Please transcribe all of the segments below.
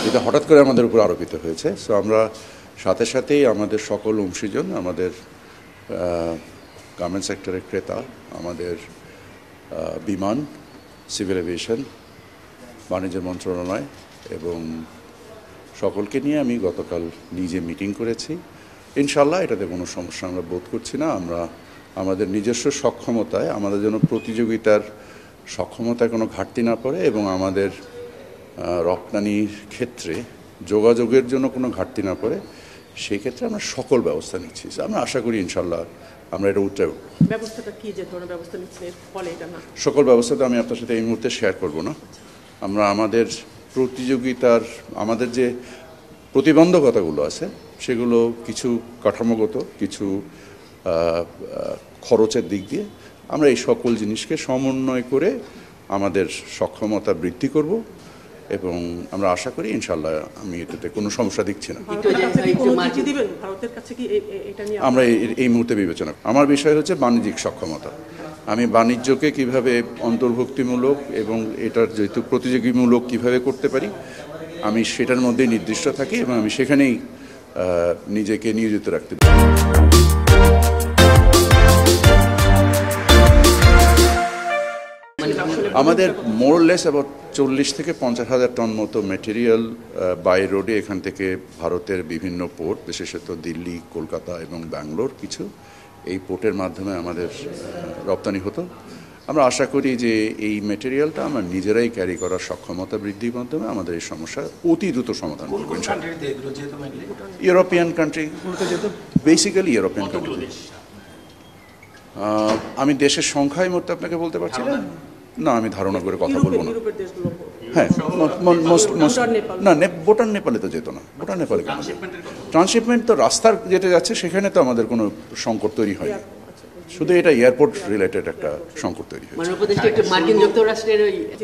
যেটা হঠাৎ করে আমাদের উপর আরোপিত হয়েছে। সো আমরা সাথে সাথেই আমাদের সকল অংশীজন, আমাদের গার্মেন্ট সেক্টরের ক্রেতা, আমাদের বিমান, সিভিল এভিয়েশন, বাণিজ্য মন্ত্রণালয় এবং সকলকে নিয়ে আমি গতকাল নিজে মিটিং করেছি। ইনশাল্লাহ এটাতে কোনো সমস্যা আমরা বোধ করছি না। আমরা আমাদের নিজস্ব সক্ষমতায়, আমাদের জন্য প্রতিযোগিতার সক্ষমতায় কোনো ঘাটতি না পড়ে এবং আমাদের রপ্তানির ক্ষেত্রে যোগাযোগের জন্য কোনো ঘাটতি না পড়ে, সেই ক্ষেত্রে আমরা সকল ব্যবস্থা নিচ্ছি। আমরা আশা করি ইনশাল্লাহ আমরা এটা উঠতে পারব। ব্যবস্থাটা কি, যে ধরনের ব্যবস্থা নিচ্ছেন এর ফলে এটা না? সকল ব্যবস্থা তো আমি আপনার সাথে এই মুহূর্তে শেয়ার করব না। আমরা আমাদের প্রতিযোগিতার, আমাদের যে প্রতিবন্ধকতাগুলো আছে সেগুলো কিছু কাঠামোগত, কিছু খরচের দিক দিয়ে আমরা এই সকল জিনিসকে সমন্বয় করে আমাদের সক্ষমতা বৃদ্ধি করব এবং আমরা আশা করি ইনশাল্লাহ আমি এটাতে কোনো সমস্যা দেখছি না। আমরা এই মুহূর্তে বিবেচনা, আমার বিষয় হচ্ছে বাণিজ্যিক সক্ষমতা। আমি বাণিজ্যকে কিভাবে অন্তর্ভুক্তিমূলক এবং এটার যেহেতু প্রতিযোগীমূলক কিভাবে করতে পারি, আমি সেটার মধ্যেই নির্দিষ্ট থাকি এবং আমি সেখানেই নিজেকে নিয়োজিত রাখতে পারি। আমাদের মোরলেস অ্যাবাউট 40 থেকে 50,000 টন মতো মেটেরিয়াল বাই রোডে এখান থেকে ভারতের বিভিন্ন পোর্ট, বিশেষত দিল্লি, কলকাতা এবং ব্যাঙ্গালোর কিছু, এই পোর্টের মাধ্যমে আমাদের রপ্তানি হতো। আমরা আশা করি যে এই মেটেরিয়ালটা আমরা নিজেরাই ক্যারি করার সক্ষমতা বৃদ্ধির মাধ্যমে আমাদের এই সমস্যার অতি দ্রুত সমাধান করব। ইউরোপিয়ান কান্ট্রিগুলোতে যেহেতু বেসিক্যালি ইউরোপিয়ান কান্ট্রি, আমি দেশের সংখ্যা এই মুহূর্তে আপনাকে বলতে পারছি না, আমি ধারণা করে কথা বলবো না। হ্যাঁ, না, ভুটান নেপালে তো যেত না। ভুটান নেপালে কেন? ট্রান্সশিপমেন্ট তো রাস্তার যেতে যাচ্ছে, সেখানে তো আমাদের কোনো সংকট তৈরি হয়নি। শুধু এটা এয়ারপোর্ট রিলেটেড একটা সংকট তৈরি হয়েছে।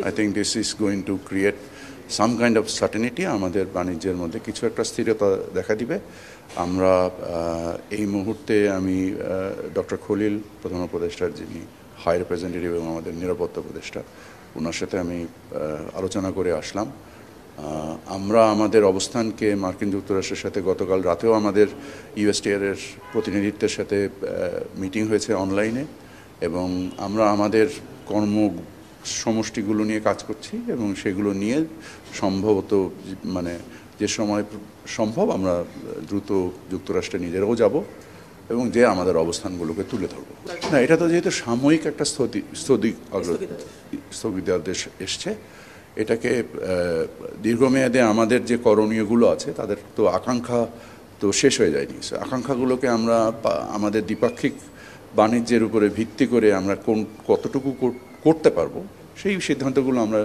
I think this is going to create some kind of certainty. আমাদের বাণিজ্যের মধ্যে কিছু একটা স্থিরতা দেখা দিবে। আমরা এই মুহূর্তে আমি ডক্টর খলিল, প্রধান উপদেষ্টার যিনি হাই রিপ্রেজেন্টেটিভ এবং আমাদের নিরাপত্তা উপদেষ্টা, ওনার সাথে আমি আলোচনা করে আসলাম। আমরা আমাদের অবস্থানকে মার্কিন যুক্তরাষ্ট্রের সাথে গতকাল রাতেও আমাদের ইউএসটিআরের প্রতিনিধিত্বের সাথে মিটিং হয়েছে অনলাইনে এবং আমরা আমাদের কর্ম সমষ্টিগুলো নিয়ে কাজ করছি এবং সেগুলো নিয়ে সম্ভবত মানে যে সময় সম্ভব আমরা দ্রুত যুক্তরাষ্ট্রে নিজেরাও যাব এবং যে আমাদের অবস্থানগুলোকে তুলে ধরব। না, এটা তো যেহেতু সাময়িক একটা স্থগিতাদেশ এসছে, এটাকে দীর্ঘমেয়াদে আমাদের যে করণীয়গুলো আছে তাদের তো আকাঙ্ক্ষা তো শেষ হয়ে যায়নি। আকাঙ্ক্ষাগুলোকে আমরা আমাদের দ্বিপাক্ষিক বাণিজ্যের উপরে ভিত্তি করে আমরা কতটুকু করতে পারবো সেই সিদ্ধান্তগুলো আমরা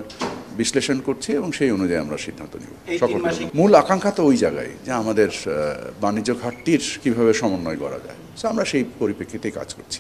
বিশ্লেষণ করছি এবং সেই অনুযায়ী আমরা সিদ্ধান্ত নিব। সকল মূল আকাঙ্ক্ষা তো ওই জায়গায় যে আমাদের বাণিজ্য ঘাটতির কীভাবে সমন্বয় করা যায়, আমরা সেই পরিপ্রেক্ষিতেই কাজ করছি।